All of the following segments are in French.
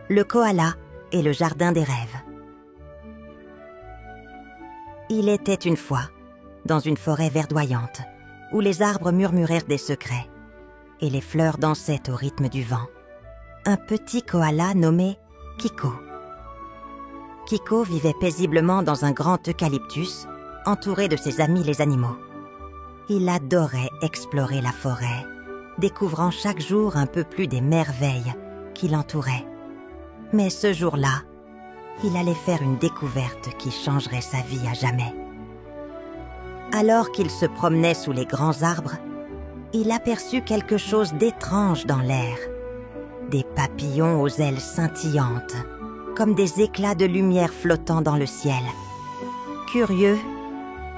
le koala et le jardin des rêves. Il était une fois, dans une forêt verdoyante, où les arbres murmurèrent des secrets et les fleurs dansaient au rythme du vent, un petit koala nommé Kiko. Kiko vivait paisiblement dans un grand eucalyptus, entouré de ses amis les animaux. Il adorait explorer la forêt, découvrant chaque jour un peu plus des merveilles qui l'entouraient. Mais ce jour-là, il allait faire une découverte qui changerait sa vie à jamais. Alors qu'il se promenait sous les grands arbres, il aperçut quelque chose d'étrange dans l'air. Des papillons aux ailes scintillantes, comme des éclats de lumière flottant dans le ciel. Curieux,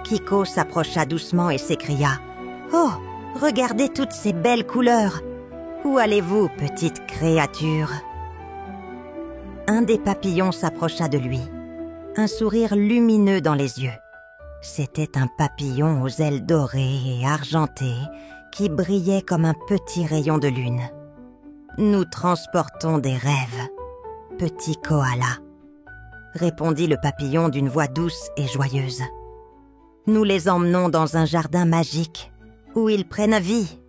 Kiko s'approcha doucement et s'écria « Oh, regardez toutes ces belles couleurs! Où allez-vous, petite créature ?» Un des papillons s'approcha de lui, un sourire lumineux dans les yeux. C'était un papillon aux ailes dorées et argentées qui brillait comme un petit rayon de lune. « Nous transportons des rêves, petit koala », répondit le papillon d'une voix douce et joyeuse. « Nous les emmenons dans un jardin magique où ils prennent vie.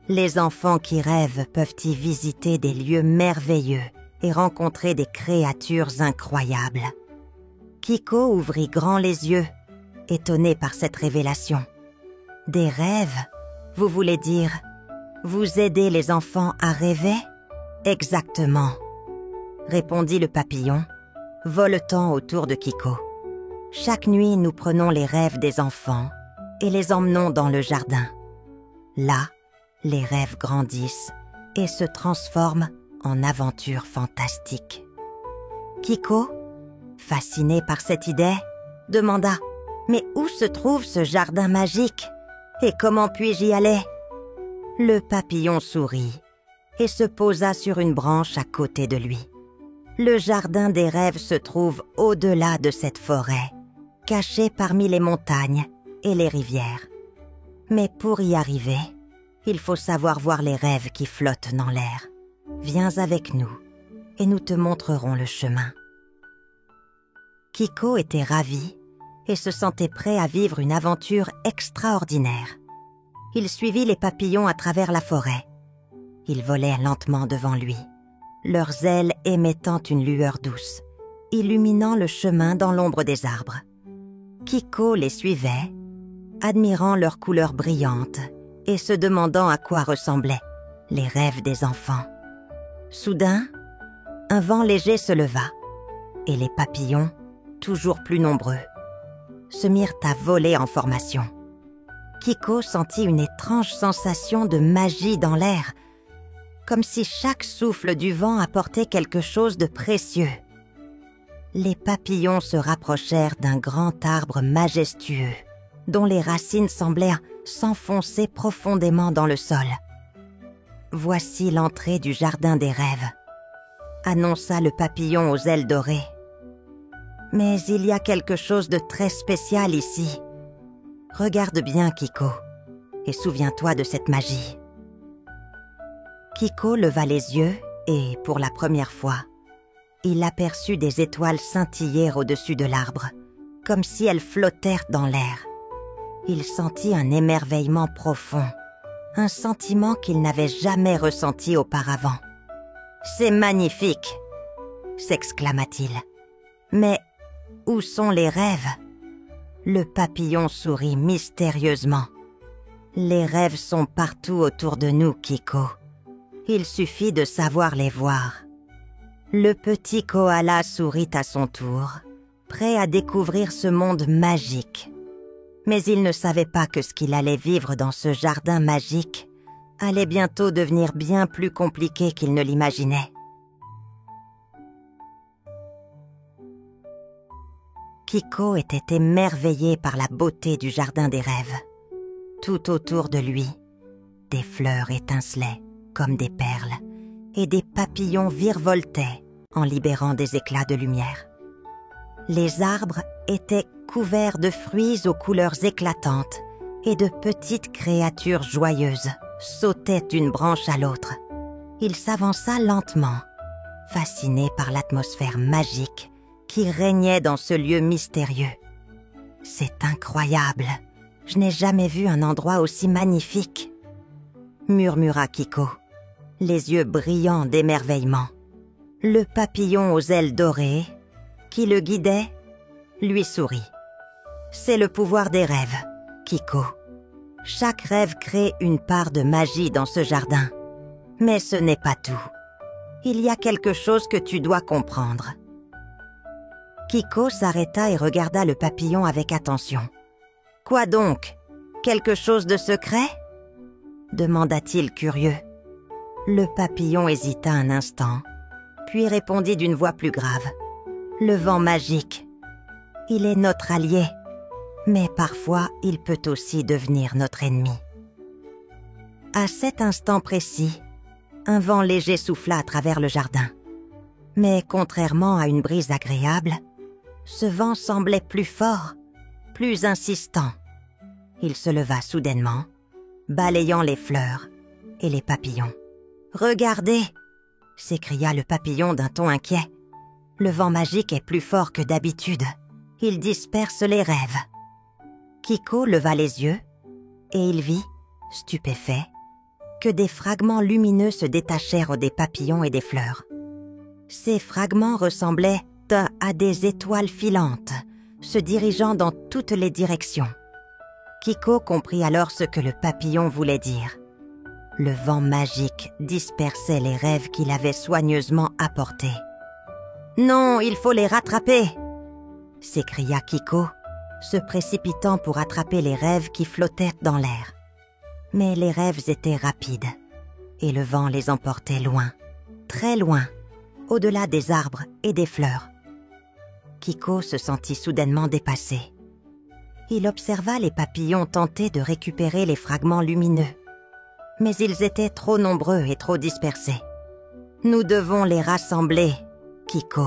Les enfants qui rêvent peuvent y visiter des lieux merveilleux et rencontrer des créatures incroyables. » Kiko ouvrit grand les yeux, étonné par cette révélation. « Des rêves, vous voulez dire, vous aidez les enfants à rêver ?»« Exactement, » répondit le papillon, voletant autour de Kiko. « Chaque nuit, nous prenons les rêves des enfants et les emmenons dans le jardin. Là, les rêves grandissent et se transforment en aventures fantastiques. » Kiko, fasciné par cette idée, demanda « Mais où se trouve ce jardin magique? Et comment puis-je y aller ?» Le papillon sourit et se posa sur une branche à côté de lui. Le jardin des rêves se trouve au-delà de cette forêt, caché parmi les montagnes et les rivières. Mais pour y arriver, il faut savoir voir les rêves qui flottent dans l'air. Viens avec nous et nous te montrerons le chemin. Kiko était ravi et se sentait prêt à vivre une aventure extraordinaire. Il suivit les papillons à travers la forêt. Ils volaient lentement devant lui, leurs ailes émettant une lueur douce, illuminant le chemin dans l'ombre des arbres. Kiko les suivait, admirant leurs couleurs brillantes et se demandant à quoi ressemblaient les rêves des enfants. Soudain, un vent léger se leva et les papillons, toujours plus nombreux, se mirent à voler en formation. Kiko sentit une étrange sensation de magie dans l'air, comme si chaque souffle du vent apportait quelque chose de précieux. Les papillons se rapprochèrent d'un grand arbre majestueux, dont les racines semblaient s'enfoncer profondément dans le sol. « Voici l'entrée du jardin des rêves », annonça le papillon aux ailes dorées. « Mais il y a quelque chose de très spécial ici. Regarde bien, Kiko, et souviens-toi de cette magie. » Kiko leva les yeux et, pour la première fois, il aperçut des étoiles scintiller au-dessus de l'arbre, comme si elles flottèrent dans l'air. Il sentit un émerveillement profond, un sentiment qu'il n'avait jamais ressenti auparavant. « C'est magnifique !» s'exclama-t-il. « Mais où sont les rêves ?» Le papillon sourit mystérieusement. « Les rêves sont partout autour de nous, Kiko. Il suffit de savoir les voir. » Le petit koala sourit à son tour, prêt à découvrir ce monde magique. Mais il ne savait pas que ce qu'il allait vivre dans ce jardin magique allait bientôt devenir bien plus compliqué qu'il ne l'imaginait. Kiko était émerveillé par la beauté du jardin des rêves. Tout autour de lui, des fleurs étincelaient comme des perles et des papillons virevoltaient en libérant des éclats de lumière. Les arbres étaient couverts de fruits aux couleurs éclatantes et de petites créatures joyeuses sautaient d'une branche à l'autre. Il s'avança lentement, fasciné par l'atmosphère magique qui régnait dans ce lieu mystérieux. « C'est incroyable, je n'ai jamais vu un endroit aussi magnifique !» murmura Kiko, les yeux brillants d'émerveillement. Le papillon aux ailes dorées, qui le guidait, lui sourit. « C'est le pouvoir des rêves, Kiko. Chaque rêve crée une part de magie dans ce jardin. Mais ce n'est pas tout. Il y a quelque chose que tu dois comprendre. » Kiko s'arrêta et regarda le papillon avec attention. « Quoi donc? Quelque chose de secret ?» demanda-t-il curieux. Le papillon hésita un instant, puis répondit d'une voix plus grave. « Le vent magique. Il est notre allié, mais parfois il peut aussi devenir notre ennemi. » À cet instant précis, un vent léger souffla à travers le jardin. Mais contrairement à une brise agréable, ce vent semblait plus fort, plus insistant. Il se leva soudainement, balayant les fleurs et les papillons. « Regardez !» s'écria le papillon d'un ton inquiet. « Le vent magique est plus fort que d'habitude. Il disperse les rêves. » Kiko leva les yeux et il vit, stupéfait, que des fragments lumineux se détachèrent des papillons et des fleurs. Ces fragments ressemblaient à des étoiles filantes, se dirigeant dans toutes les directions. Kiko comprit alors ce que le papillon voulait dire. Le vent magique dispersait les rêves qu'il avait soigneusement apportés. « Non, il faut les rattraper !» s'écria Kiko, se précipitant pour attraper les rêves qui flottaient dans l'air. Mais les rêves étaient rapides, et le vent les emportait loin, très loin, au-delà des arbres et des fleurs. Kiko se sentit soudainement dépassé. Il observa les papillons tenter de récupérer les fragments lumineux. Mais ils étaient trop nombreux et trop dispersés. « Nous devons les rassembler, Kiko »,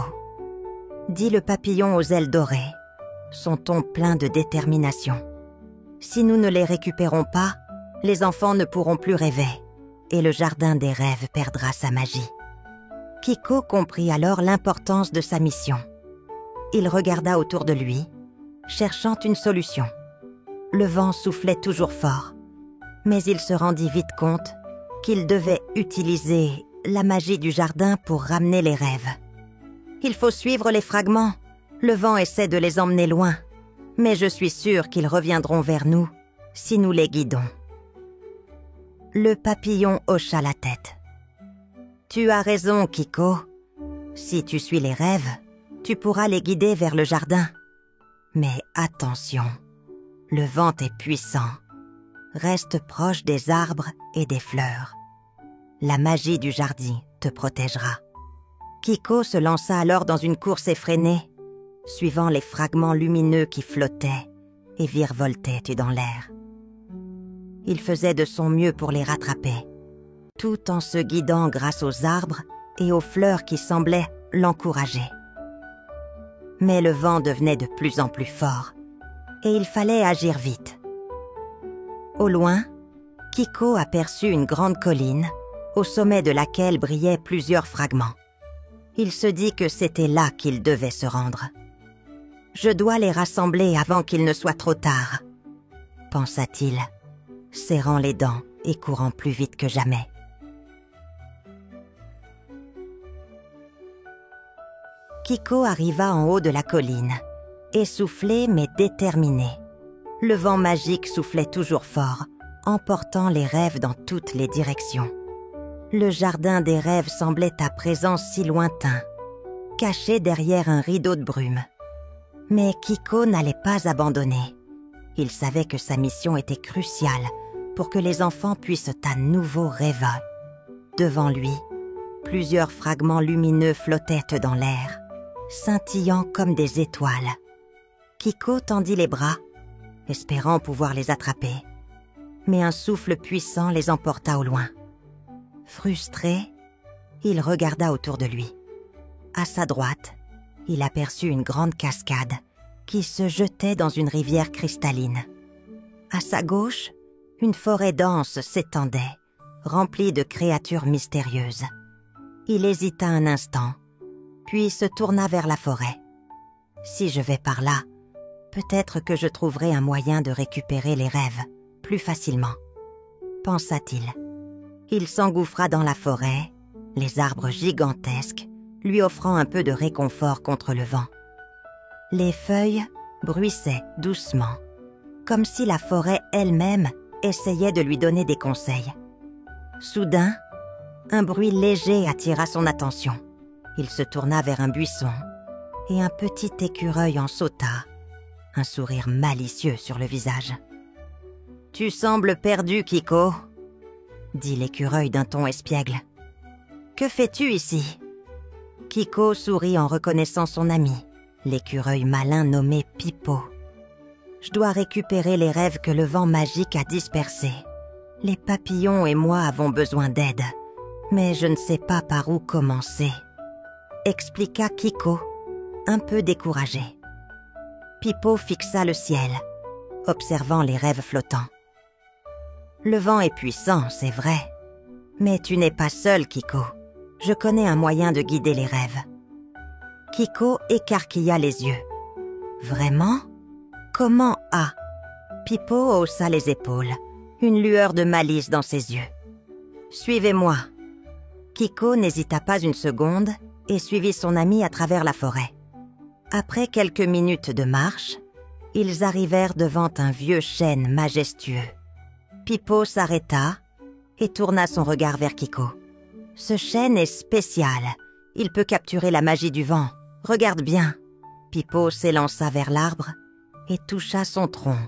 dit le papillon aux ailes dorées, son ton plein de détermination. « Si nous ne les récupérons pas, les enfants ne pourront plus rêver, et le jardin des rêves perdra sa magie. » Kiko comprit alors l'importance de sa mission. Il regarda autour de lui, cherchant une solution. Le vent soufflait toujours fort, mais il se rendit vite compte qu'il devait utiliser la magie du jardin pour ramener les rêves. « Il faut suivre les fragments. Le vent essaie de les emmener loin, mais je suis sûre qu'ils reviendront vers nous si nous les guidons. » Le papillon hocha la tête. « Tu as raison, Kiko. Si tu suis les rêves, tu pourras les guider vers le jardin. Mais attention, le vent est puissant. Reste proche des arbres et des fleurs. La magie du jardin te protégera. » Kiko se lança alors dans une course effrénée, suivant les fragments lumineux qui flottaient et virevoltaient dans l'air. Il faisait de son mieux pour les rattraper, tout en se guidant grâce aux arbres et aux fleurs qui semblaient l'encourager. Mais le vent devenait de plus en plus fort, et il fallait agir vite. Au loin, Kiko aperçut une grande colline, au sommet de laquelle brillaient plusieurs fragments. Il se dit que c'était là qu'il devait se rendre. « Je dois les rassembler avant qu'il ne soit trop tard », pensa-t-il, serrant les dents et courant plus vite que jamais. Kiko arriva en haut de la colline, essoufflé mais déterminé. Le vent magique soufflait toujours fort, emportant les rêves dans toutes les directions. Le jardin des rêves semblait à présent si lointain, caché derrière un rideau de brume. Mais Kiko n'allait pas abandonner. Il savait que sa mission était cruciale pour que les enfants puissent à nouveau rêver. Devant lui, plusieurs fragments lumineux flottaient dans l'air, scintillant comme des étoiles. Kiko tendit les bras, espérant pouvoir les attraper. Mais un souffle puissant les emporta au loin. Frustré, il regarda autour de lui. À sa droite, il aperçut une grande cascade qui se jetait dans une rivière cristalline. À sa gauche, une forêt dense s'étendait, remplie de créatures mystérieuses. Il hésita un instant, puis se tourna vers la forêt. « Si je vais par là, peut-être que je trouverai un moyen de récupérer les rêves plus facilement, » pensa-t-il. Il s'engouffra dans la forêt, les arbres gigantesques lui offrant un peu de réconfort contre le vent. Les feuilles bruissaient doucement, comme si la forêt elle-même essayait de lui donner des conseils. Soudain, un bruit léger attira son attention. Il se tourna vers un buisson et un petit écureuil en sauta, un sourire malicieux sur le visage. « Tu sembles perdu, Kiko », dit l'écureuil d'un ton espiègle. « Que fais-tu ici ?» Kiko sourit en reconnaissant son ami, l'écureuil malin nommé Pipo. « Je dois récupérer les rêves que le vent magique a dispersés. Les papillons et moi avons besoin d'aide, mais je ne sais pas par où commencer, » expliqua Kiko, un peu découragé. Pipo fixa le ciel, observant les rêves flottants. « Le vent est puissant, c'est vrai, mais tu n'es pas seul, Kiko. Je connais un moyen de guider les rêves. » Kiko écarquilla les yeux. « Vraiment ? Comment a ?» Pipo haussa les épaules, une lueur de malice dans ses yeux. « Suivez-moi. » Kiko n'hésita pas une seconde et suivit son ami à travers la forêt. Après quelques minutes de marche, ils arrivèrent devant un vieux chêne majestueux. Pipo s'arrêta et tourna son regard vers Kiko. « Ce chêne est spécial. Il peut capturer la magie du vent. Regarde bien. » Pipo s'élança vers l'arbre et toucha son tronc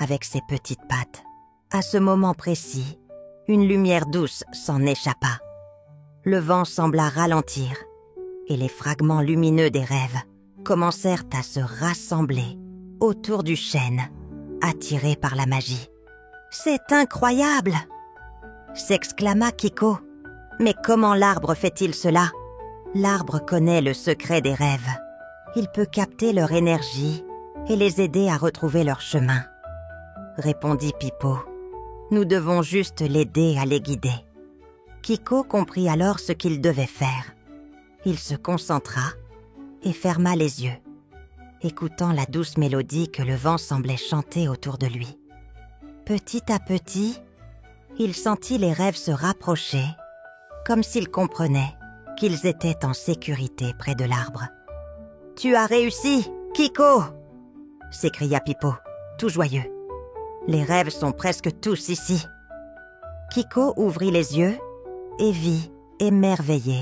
avec ses petites pattes. À ce moment précis, une lumière douce s'en échappa. Le vent sembla ralentir et les fragments lumineux des rêves commencèrent à se rassembler autour du chêne, attirés par la magie. « C'est incroyable !» s'exclama Kiko. « Mais comment l'arbre fait-il cela ?» L'arbre connaît le secret des rêves. Il peut capter leur énergie et les aider à retrouver leur chemin, répondit Pipo. Nous devons juste l'aider à les guider. Kiko comprit alors ce qu'il devait faire. Il se concentra et ferma les yeux, écoutant la douce mélodie que le vent semblait chanter autour de lui. Petit à petit, il sentit les rêves se rapprocher, comme s'il comprenait qu'ils étaient en sécurité près de l'arbre. « Tu as réussi, Kiko !» s'écria Pipo, tout joyeux. « Les rêves sont presque tous ici. » Kiko ouvrit les yeux et vit, émerveillé,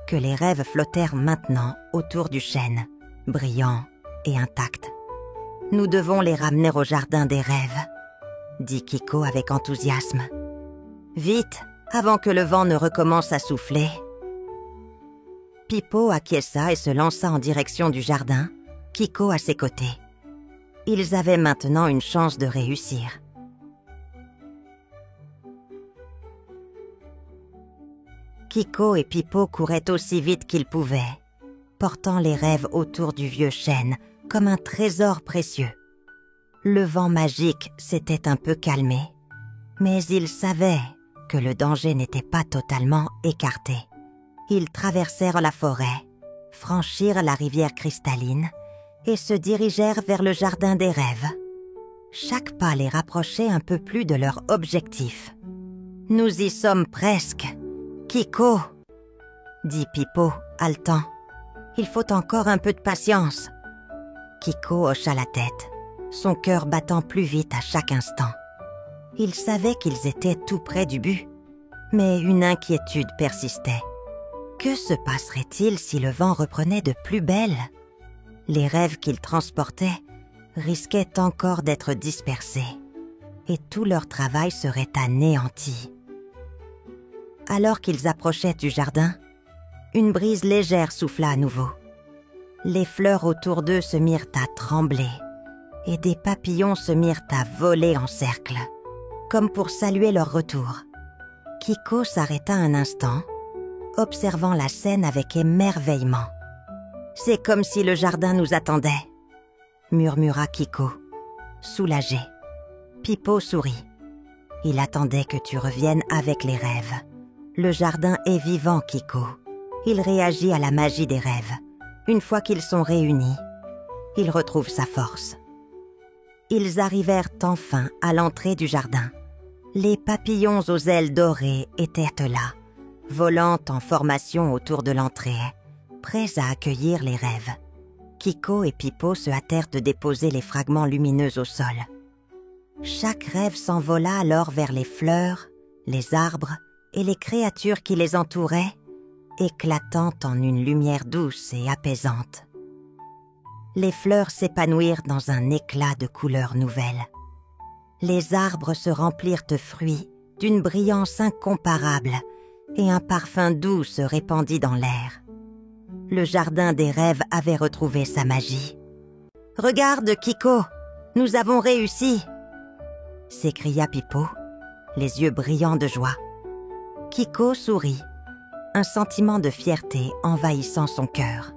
que les rêves flottèrent maintenant autour du chêne, brillants et intacts. « Nous devons les ramener au jardin des rêves, » dit Kiko avec enthousiasme. « Vite, avant que le vent ne recommence à souffler. » Pipo acquiesça et se lança en direction du jardin, Kiko à ses côtés. Ils avaient maintenant une chance de réussir. Kiko et Pipo couraient aussi vite qu'ils pouvaient, portant les rêves autour du vieux chêne comme un trésor précieux. Le vent magique s'était un peu calmé, mais ils savaient que le danger n'était pas totalement écarté. Ils traversèrent la forêt, franchirent la rivière cristalline et se dirigèrent vers le jardin des rêves. Chaque pas les rapprochait un peu plus de leur objectif. « Nous y sommes presque, Kiko !» dit Pipo, haletant. « Il faut encore un peu de patience. » Kiko hocha la tête, son cœur battant plus vite à chaque instant. Il savait qu'ils étaient tout près du but, mais une inquiétude persistait. Que se passerait-il si le vent reprenait de plus belle ? Les rêves qu'ils transportaient risquaient encore d'être dispersés, et tout leur travail serait anéanti. Alors qu'ils approchaient du jardin, une brise légère souffla à nouveau. Les fleurs autour d'eux se mirent à trembler, et des papillons se mirent à voler en cercle, comme pour saluer leur retour. Kiko s'arrêta un instant, observant la scène avec émerveillement. « C'est comme si le jardin nous attendait », murmura Kiko, soulagé. Pipo sourit. « Il attendait que tu reviennes avec les rêves. Le jardin est vivant, Kiko. Il réagit à la magie des rêves. Une fois qu'ils sont réunis, il retrouve sa force. Ils arrivèrent enfin à l'entrée du jardin. Les papillons aux ailes dorées étaient là, volant en formation autour de l'entrée, prêts à accueillir les rêves. Kiko et Pipo se hâtèrent de déposer les fragments lumineux au sol. Chaque rêve s'envola alors vers les fleurs, les arbres et les créatures qui les entouraient, éclatant en une lumière douce et apaisante. Les fleurs s'épanouirent dans un éclat de couleurs nouvelles. Les arbres se remplirent de fruits d'une brillance incomparable et un parfum doux se répandit dans l'air. Le jardin des rêves avait retrouvé sa magie. « Regarde, Kiko, nous avons réussi !» s'écria Pipo, les yeux brillants de joie. Kiko sourit, un sentiment de fierté envahissant son cœur.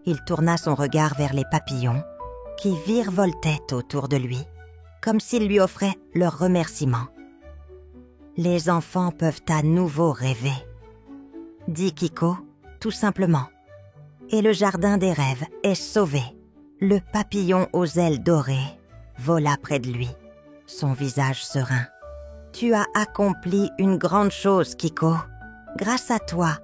Il tourna son regard vers les papillons qui virevoltaient autour de lui, comme s'ils lui offraient leur remerciement. « Les enfants peuvent à nouveau rêver », dit Kiko, tout simplement. Et le jardin des rêves est sauvé. Le papillon aux ailes dorées vola près de lui, son visage serein. « Tu as accompli une grande chose, Kiko. Grâce à toi,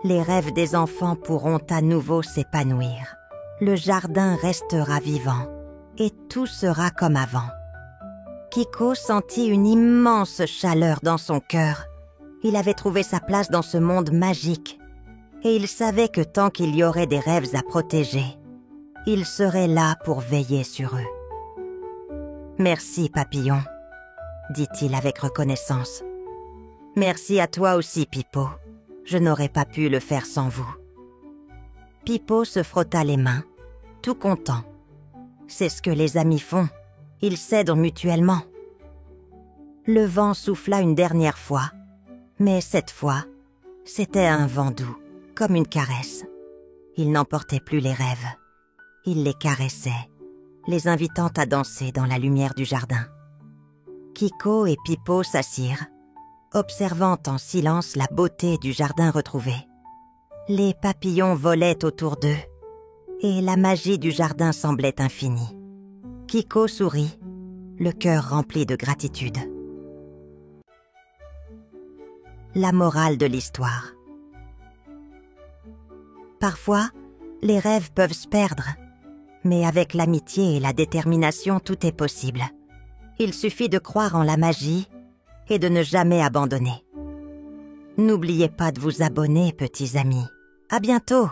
les rêves des enfants pourront à nouveau s'épanouir. Le jardin restera vivant et tout sera comme avant. » Kiko sentit une immense chaleur dans son cœur. Il avait trouvé sa place dans ce monde magique et il savait que tant qu'il y aurait des rêves à protéger, il serait là pour veiller sur eux. « Merci, papillon, » dit-il avec reconnaissance. « Merci à toi aussi, Pipo. Je n'aurais pas pu le faire sans vous. » Pipo se frotta les mains, tout content. C'est ce que les amis font. Ils s'aident mutuellement. Le vent souffla une dernière fois, mais cette fois, c'était un vent doux, comme une caresse. Il n'emportait plus les rêves. Il les caressait, les invitant à danser dans la lumière du jardin. Kiko et Pipo s'assirent, observant en silence la beauté du jardin retrouvé. Les papillons volaient autour d'eux, et la magie du jardin semblait infinie. Kiko sourit, le cœur rempli de gratitude. La morale de l'histoire. Parfois, les rêves peuvent se perdre, mais avec l'amitié et la détermination, tout est possible. Il suffit de croire en la magie et de ne jamais abandonner. N'oubliez pas de vous abonner, petits amis. À bientôt!